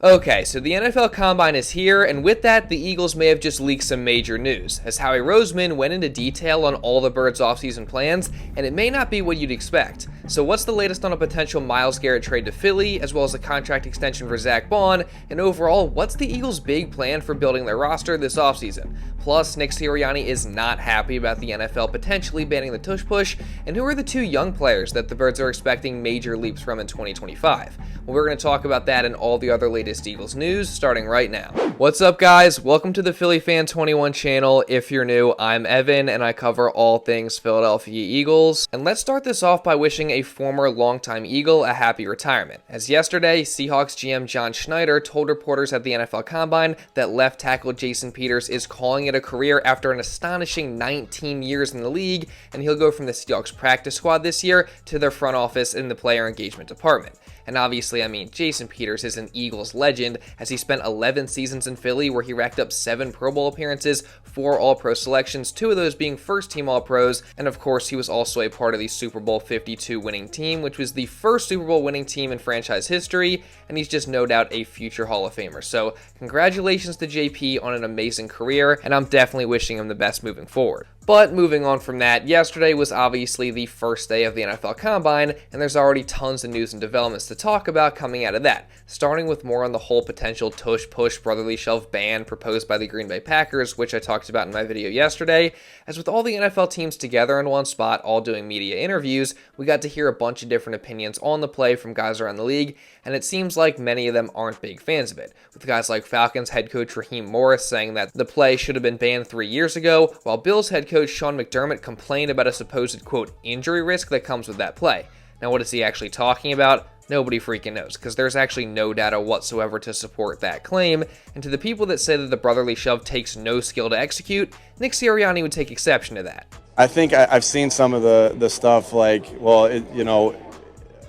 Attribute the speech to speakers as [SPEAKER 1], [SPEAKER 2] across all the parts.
[SPEAKER 1] Okay, so the NFL Combine is here, and with that, the Eagles may have just leaked some major news, as Howie Roseman went into detail on all the Birds' offseason plans, and it may not be what you'd expect. So what's the latest on a potential Myles Garrett trade to Philly, as well as a contract extension for Zack Baun, and overall, what's the Eagles' big plan for building their roster this offseason? Plus, Nick Sirianni is not happy about the NFL potentially banning the Tush Push, and who are the two young players that the Birds are expecting major leaps from in 2025? Well, we're going to talk about that and all the other latest Eagles news starting right now. What's up, guys? Welcome to the Philly Fan 21 channel. If you're new, I'm Evan, and I cover all things Philadelphia Eagles. And let's start this off by wishing a former longtime Eagle a happy retirement, as yesterday, Seahawks GM John Schneider told reporters at the NFL Combine that left tackle Jason Peters is calling it a career after an astonishing 19 years in the league, and he'll go from the Seahawks practice squad this year to their front office in the player engagement department. And obviously, Jason Peters is an Eagles legend, as he spent 11 seasons in Philly where he racked up 7 Pro Bowl appearances, 4 All-Pro selections, 2 of those being first-team All-Pros, and of course, he was also a part of the Super Bowl 52 winning team, which was the first Super Bowl winning team in franchise history, and he's just no doubt a future Hall of Famer. So, congratulations to JP on an amazing career, and I'm definitely wishing him the best moving forward. But moving on from that, yesterday was obviously the first day of the NFL Combine, and there's already tons of news and developments to talk about coming out of that, starting with more on the whole potential Tush Push brotherly shove ban proposed by the Green Bay Packers, which I talked about in my video yesterday. As with all the NFL teams together in one spot, all doing media interviews, we got to hear a bunch of different opinions on the play from guys around the league, and it seems like many of them aren't big fans of it, with guys like Falcons head coach Raheem Morris saying that the play should have been banned 3 years ago, while Bills head coach Sean McDermott complained about a supposed, quote, injury risk that comes with that play. Now, what is he actually talking about? Nobody freaking knows, because there's actually no data whatsoever to support that claim, and to the people that say that the brotherly shove takes no skill to execute, Nick Sirianni would take exception to that.
[SPEAKER 2] I think I've seen some of the stuff like, well,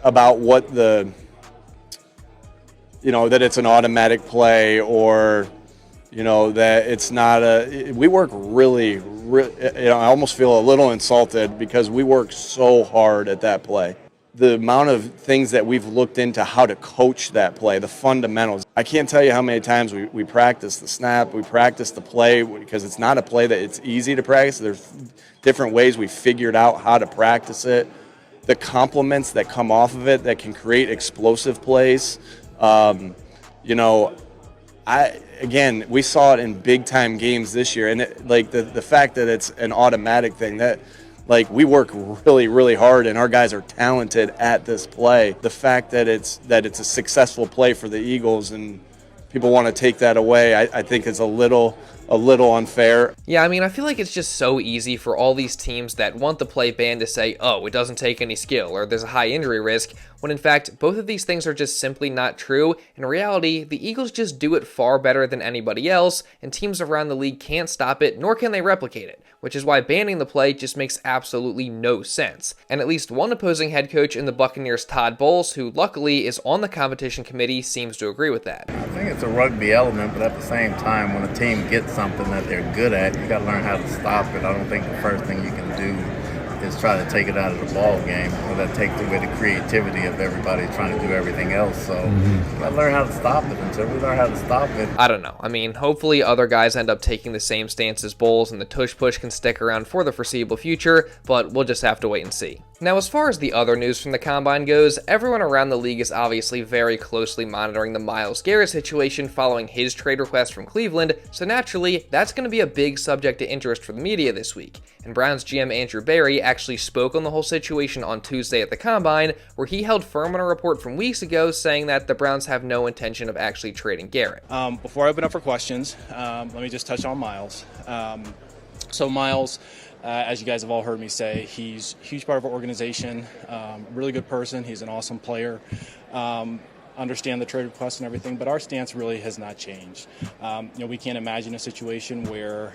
[SPEAKER 2] about what the, that it's an automatic play, or that it's not we work really, I almost feel a little insulted because we work so hard at that play. The amount of things that we've looked into how to coach that play, the fundamentals. I can't tell you how many times we practice the snap, we practice the play, because it's not a play that it's easy to practice. There's different ways we figured out how to practice it. The complements that come off of it that can create explosive plays. Again, we saw it in big time games this year, and the fact that it's an automatic thing, that we work really, really hard, and our guys are talented at this play. The fact that it's a successful play for the Eagles and people want to take that away, I think is a little unfair.
[SPEAKER 1] Yeah, I feel like it's just so easy for all these teams that want the play banned to say, oh, it doesn't take any skill, or there's a high injury risk, when in fact, both of these things are just simply not true. In reality, the Eagles just do it far better than anybody else, and teams around the league can't stop it, nor can they replicate it, which is why banning the play just makes absolutely no sense. And at least one opposing head coach in the Buccaneers, Todd, who luckily is on the competition committee, seems to agree with that.
[SPEAKER 3] I think it's a rugby element, but at the same time, when a team gets something that they're good at, you got to learn how to stop it. I don't think the first thing you can do is try to take it out of the ball game, or that takes away the creativity of everybody trying to do everything else. So you got to learn how to stop it. Until we learn how to stop it,
[SPEAKER 1] I don't know. Hopefully other guys end up taking the same stance as Bowles, and the Tush Push can stick around for the foreseeable future, but we'll just have to wait and see. Now, as far as the other news from the Combine goes, everyone around the league is obviously very closely monitoring the Myles Garrett situation following his trade request from Cleveland, so naturally, that's going to be a big subject of interest for the media this week. And Browns GM Andrew Berry actually spoke on the whole situation on Tuesday at the Combine, where he held firm on a report from weeks ago saying that the Browns have no intention of actually trading Garrett.
[SPEAKER 4] Before I open up for questions, let me just touch on Myles. So Myles, as you guys have all heard me say, he's a huge part of our organization, really good person. He's an awesome player. Understand the trade request and everything, but our stance really has not changed. We can't imagine a situation where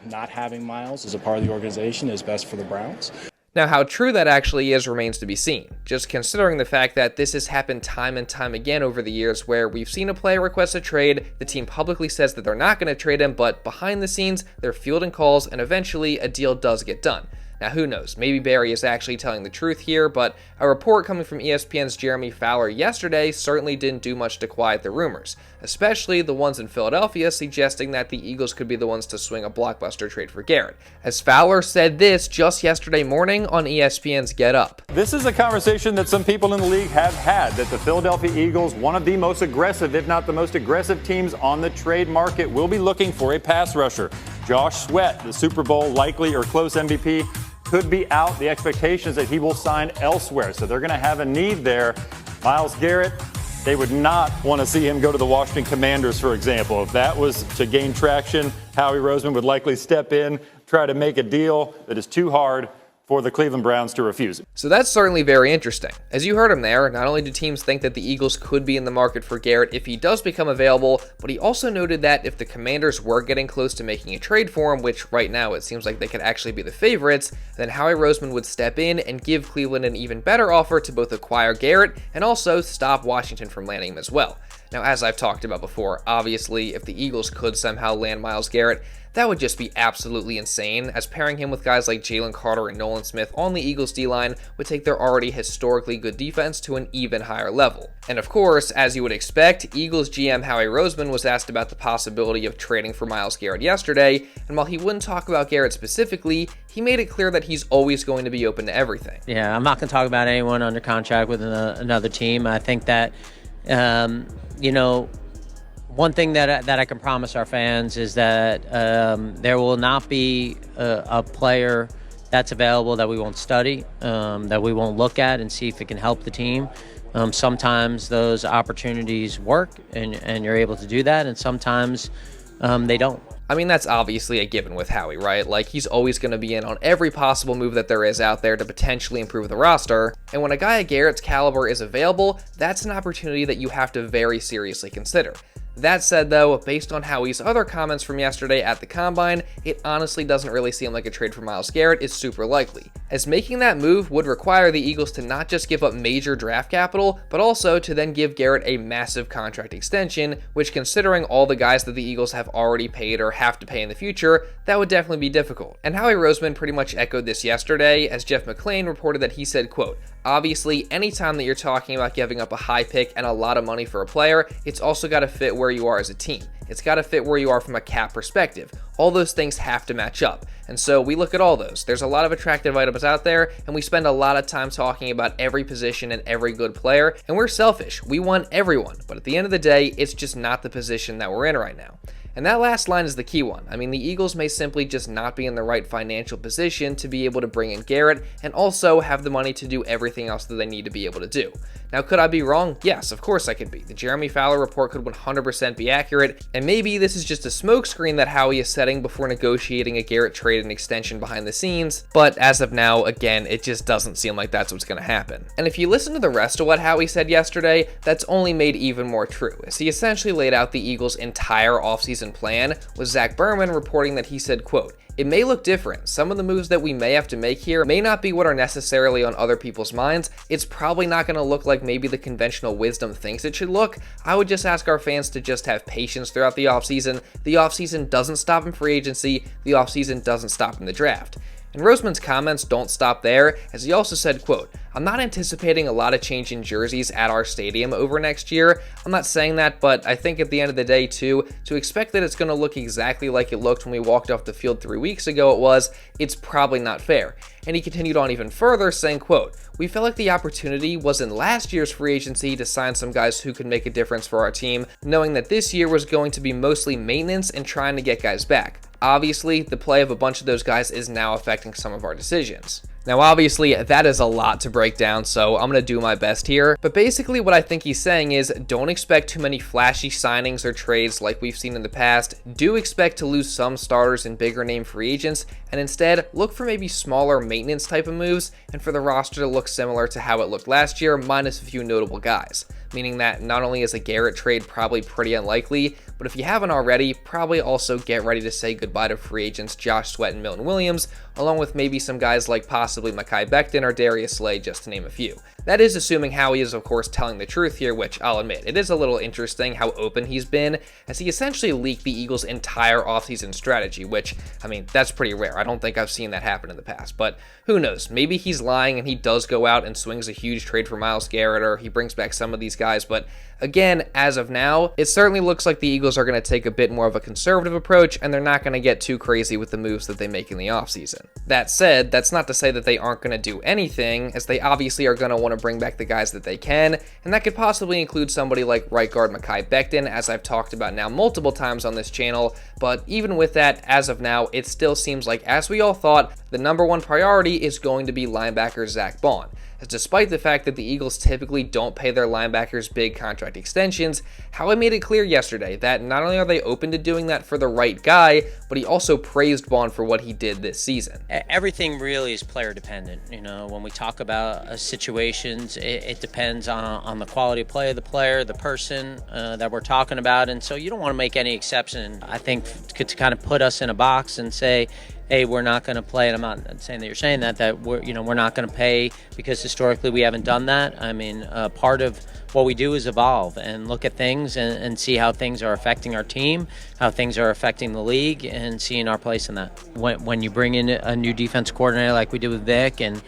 [SPEAKER 4] not having Myles as a part of the organization is best for the Browns.
[SPEAKER 1] Now, how true that actually is remains to be seen, just considering the fact that this has happened time and time again over the years, where we've seen a player request a trade, the team publicly says that they're not going to trade him, but behind the scenes, they're fielding calls, and eventually a deal does get done. Now who knows, maybe Barry is actually telling the truth here, but a report coming from ESPN's Jeremy Fowler yesterday certainly didn't do much to quiet the rumors, especially the ones in Philadelphia suggesting that the Eagles could be the ones to swing a blockbuster trade for Garrett. As Fowler said this just yesterday morning on ESPN's Get Up.
[SPEAKER 5] This is a conversation that some people in the league have had, that the Philadelphia Eagles, one of the most aggressive, if not the most aggressive teams on the trade market, will be looking for a pass rusher. Josh Sweat, the Super Bowl likely or close MVP, could be out. The expectation is that he will sign elsewhere, so they're going to have a need there. Myles Garrett, they would not want to see him go to the Washington Commanders, for example. If that was to gain traction, Howie Roseman would likely step in, try to make a deal that is too hard for the Cleveland Browns to refuse it.
[SPEAKER 1] So that's certainly very interesting. As you heard him there, not only do teams think that the Eagles could be in the market for Garrett if he does become available, but he also noted that if the Commanders were getting close to making a trade for him, which right now it seems like they could actually be the favorites, then Howie Roseman would step in and give Cleveland an even better offer to both acquire Garrett and also stop Washington from landing him as well. Now, as I've talked about before, obviously, if the Eagles could somehow land Myles Garrett, that would just be absolutely insane, as pairing him with guys like Jalen Carter and Nolan Smith on the Eagles D-line would take their already historically good defense to an even higher level. And of course, as you would expect, Eagles GM Howie Roseman was asked about the possibility of trading for Myles Garrett yesterday, and while he wouldn't talk about Garrett specifically, he made it clear that he's always going to be open to everything.
[SPEAKER 6] Yeah, I'm not going to talk about anyone under contract with another team. I think that, one thing that I can promise our fans is that there will not be a player that's available that we won't study, that we won't look at and see if it can help the team. Sometimes those opportunities work and you're able to do that, and sometimes they don't.
[SPEAKER 1] I mean, that's obviously a given with Howie, right? Like, he's always going to be in on every possible move that there is out there to potentially improve the roster. And when a guy of Garrett's caliber is available, that's an opportunity that you have to very seriously consider. That said, though, based on Howie's other comments from yesterday at the Combine, it honestly doesn't really seem like a trade for Myles Garrett is super likely, as making that move would require the Eagles to not just give up major draft capital, but also to then give Garrett a massive contract extension, which, considering all the guys that the Eagles have already paid or have to pay in the future, that would definitely be difficult. And Howie Roseman pretty much echoed this yesterday, as Jeff McClain reported that he said, quote, "Obviously, anytime that you're talking about giving up a high pick and a lot of money for a player, it's also got to fit where you are as a team. It's got to fit where you are from a cap perspective. All those things have to match up. And so we look at all those. There's a lot of attractive items out there, and we spend a lot of time talking about every position and every good player, and we're selfish. We want everyone, but at the end of the day, it's just not the position that we're in right now." And that last line is the key one. I mean, the Eagles may simply just not be in the right financial position to be able to bring in Garrett and also have the money to do everything else that they need to be able to do. Now, could I be wrong? Yes, of course I could be. The Jeremy Fowler report could 100% be accurate, and maybe this is just a smokescreen that Howie is setting before negotiating a Garrett trade and extension behind the scenes, but as of now, again, it just doesn't seem like that's what's going to happen. And if you listen to the rest of what Howie said yesterday, that's only made even more true, as he essentially laid out the Eagles' entire offseason plan, with Zack Baun reporting that he said, quote, "It may look different. Some of the moves that we may have to make here may not be what are necessarily on other people's minds. It's probably not going to look like maybe the conventional wisdom thinks it should look. I would just ask our fans to just have patience throughout the offseason. The offseason doesn't stop in free agency. The offseason doesn't stop in the draft." And Roseman's comments don't stop there, as he also said, quote, "I'm not anticipating a lot of change in jerseys at our stadium over next year. I'm not saying that, but I think at the end of the day, too, to expect that it's going to look exactly like it looked when we walked off the field 3 weeks ago, it's probably not fair." And he continued on even further, saying, quote, "We felt like the opportunity was in last year's free agency to sign some guys who could make a difference for our team, knowing that this year was going to be mostly maintenance and trying to get guys back. Obviously, the play of a bunch of those guys is now affecting some of our decisions." Now, obviously, that is a lot to break down, so I'm going to do my best here. But basically what I think he's saying is don't expect too many flashy signings or trades like we've seen in the past. Do expect to lose some starters and bigger name free agents, and instead look for maybe smaller maintenance type of moves and for the roster to look similar to how it looked last year, minus a few notable guys. Meaning that not only is a Garrett trade probably pretty unlikely, but if you haven't already, probably also get ready to say goodbye to free agents Josh Sweat and Milton Williams, along with maybe some guys like possibly Mekhi Becton or Darius Slay, just to name a few. That is assuming Howie is, of course, telling the truth here, which I'll admit, it is a little interesting how open he's been, as he essentially leaked the Eagles' entire offseason strategy, which, I mean, that's pretty rare. I don't think I've seen that happen in the past, but who knows? Maybe he's lying and he does go out and swings a huge trade for Myles Garrett, or he brings back some of these guys, but again, as of now, it certainly looks like the Eagles are going to take a bit more of a conservative approach, and they're not going to get too crazy with the moves that they make in the offseason. That said, that's not to say that they aren't going to do anything, as they obviously are going to want to bring back the guys that they can, and that could possibly include somebody like right guard Mekhi Becton, as I've talked about now multiple times on this channel, but even with that, as of now, it still seems like, as we all thought, the number one priority is going to be linebacker Zack Baun. As despite the fact that the Eagles typically don't pay their linebackers big contract extensions, Howie made it clear yesterday that not only are they open to doing that for the right guy, but he also praised Baun for what he did this season.
[SPEAKER 6] Everything really is player dependent. You know, when we talk about situations, it depends on the quality of play of the player, the person that we're talking about, and so you don't want to make any exception. I think to kind of put us in a box and say, hey, we're not going to play, and I'm not saying that you're saying that we're not going to pay, because historically we haven't done that. I mean, part of what we do is evolve and look at things and see how things are affecting our team, how things are affecting the league, and seeing our place in that. When you bring in a new defense coordinator like we did with Vic, and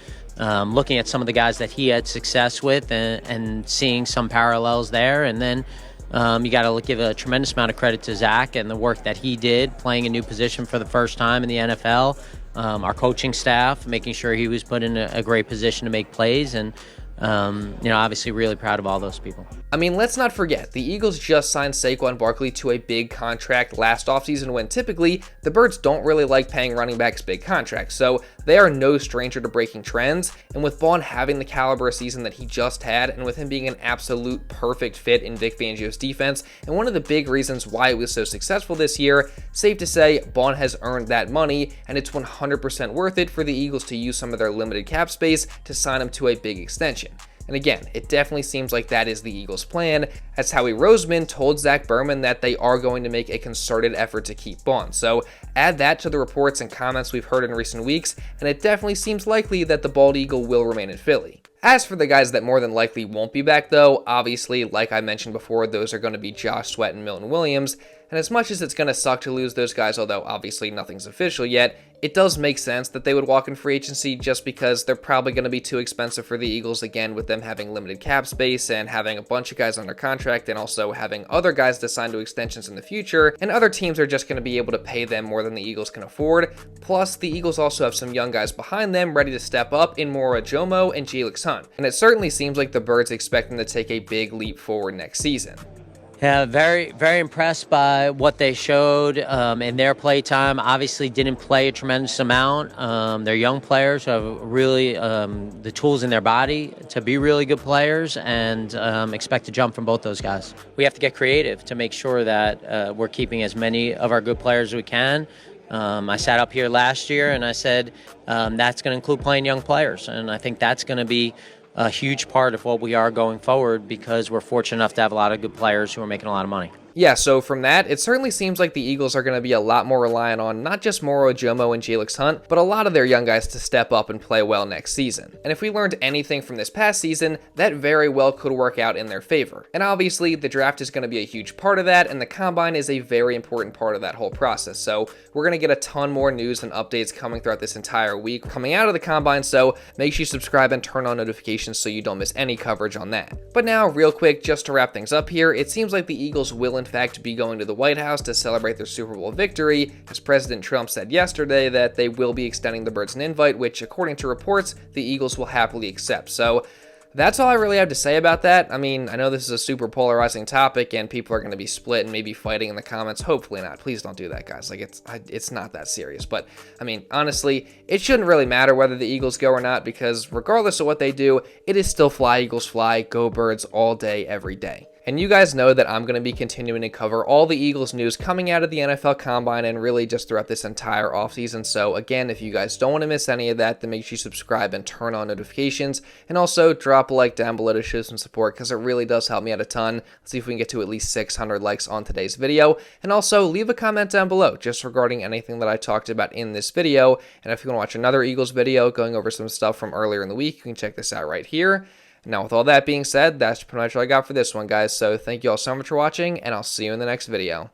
[SPEAKER 6] looking at some of the guys that he had success with, and seeing some parallels there, and then you got to give a tremendous amount of credit to Zack and the work that he did, playing a new position for the first time in the NFL. Our coaching staff, making sure he was put in a great position to make plays, and obviously really proud of all those people.
[SPEAKER 1] I mean, let's not forget, the Eagles just signed Saquon Barkley to a big contract last offseason, when typically the Birds don't really like paying running backs big contracts, so they are no stranger to breaking trends, and with Baun having the caliber of season that he just had, and with him being an absolute perfect fit in Vic Fangio's defense, and one of the big reasons why it was so successful this year, safe to say Baun has earned that money, and it's 100% worth it for the Eagles to use some of their limited cap space to sign him to a big extension. And again, it definitely seems like that is the Eagles' plan, as Howie Roseman told Zack Baun that they are going to make a concerted effort to keep Baun. So add that to the reports and comments we've heard in recent weeks, and it definitely seems likely that the Bald Eagle will remain in Philly. As for the guys that more than likely won't be back though, obviously, like I mentioned before, those are going to be Josh Sweat and Milton Williams, and as much as it's going to suck to lose those guys, although obviously nothing's official yet, it does make sense that they would walk in free agency, just because they're probably going to be too expensive for the Eagles, again, with them having limited cap space and having a bunch of guys under contract, and also having other guys to sign to extensions in the future, and other teams are just going to be able to pay them more than the Eagles can afford. Plus, the Eagles also have some young guys behind them ready to step up in Moro Ojomo and Jalyx Hunt, and it certainly seems like the Birds expect them to take a big leap forward next season.
[SPEAKER 6] Yeah, very, very impressed by what they showed in their play time. Obviously didn't play a tremendous amount. They're young players who have really the tools in their body to be really good players, and expect to jump from both those guys. We have to get creative to make sure that we're keeping as many of our good players as we can. I sat up here last year and I said that's going to include playing young players, and I think that's going to be a huge part of what we are going forward, because we're fortunate enough to have a lot of good players who are making a lot of money.
[SPEAKER 1] Yeah, so from that, it certainly seems like the Eagles are going to be a lot more reliant on not just Moro Ojomo and Jalyx Hunt, but a lot of their young guys to step up and play well next season. And if we learned anything from this past season, that very well could work out in their favor. And obviously, the draft is going to be a huge part of that, and the Combine is a very important part of that whole process. So we're going to get a ton more news and updates coming throughout this entire week coming out of the Combine, so make sure you subscribe and turn on notifications so you don't miss any coverage on that. But now, real quick, just to wrap things up here, it seems like the Eagles will in fact be going to the White House to celebrate their Super Bowl victory, as President Trump said yesterday that they will be extending the Birds an invite, which according to reports, the Eagles will happily accept. So that's all I really have to say about that. I mean, I know this is a super polarizing topic and people are going to be split and maybe fighting in the comments. Hopefully not. Please don't do that, guys. Like, it's not that serious. But I mean, honestly, it shouldn't really matter whether the Eagles go or not, because regardless of what they do, it is still fly, Eagles fly, go Birds all day, every day. And you guys know that I'm going to be continuing to cover all the Eagles news coming out of the NFL Combine and really just throughout this entire offseason. So again, if you guys don't want to miss any of that, then make sure you subscribe and turn on notifications. And also drop a like down below to show some support, because it really does help me out a ton. Let's see if we can get to at least 600 likes on today's video. And also leave a comment down below just regarding anything that I talked about in this video. And if you want to watch another Eagles video going over some stuff from earlier in the week, you can check this out right here. Now, with all that being said, that's pretty much all I got for this one, guys. So thank you all so much for watching, and I'll see you in the next video.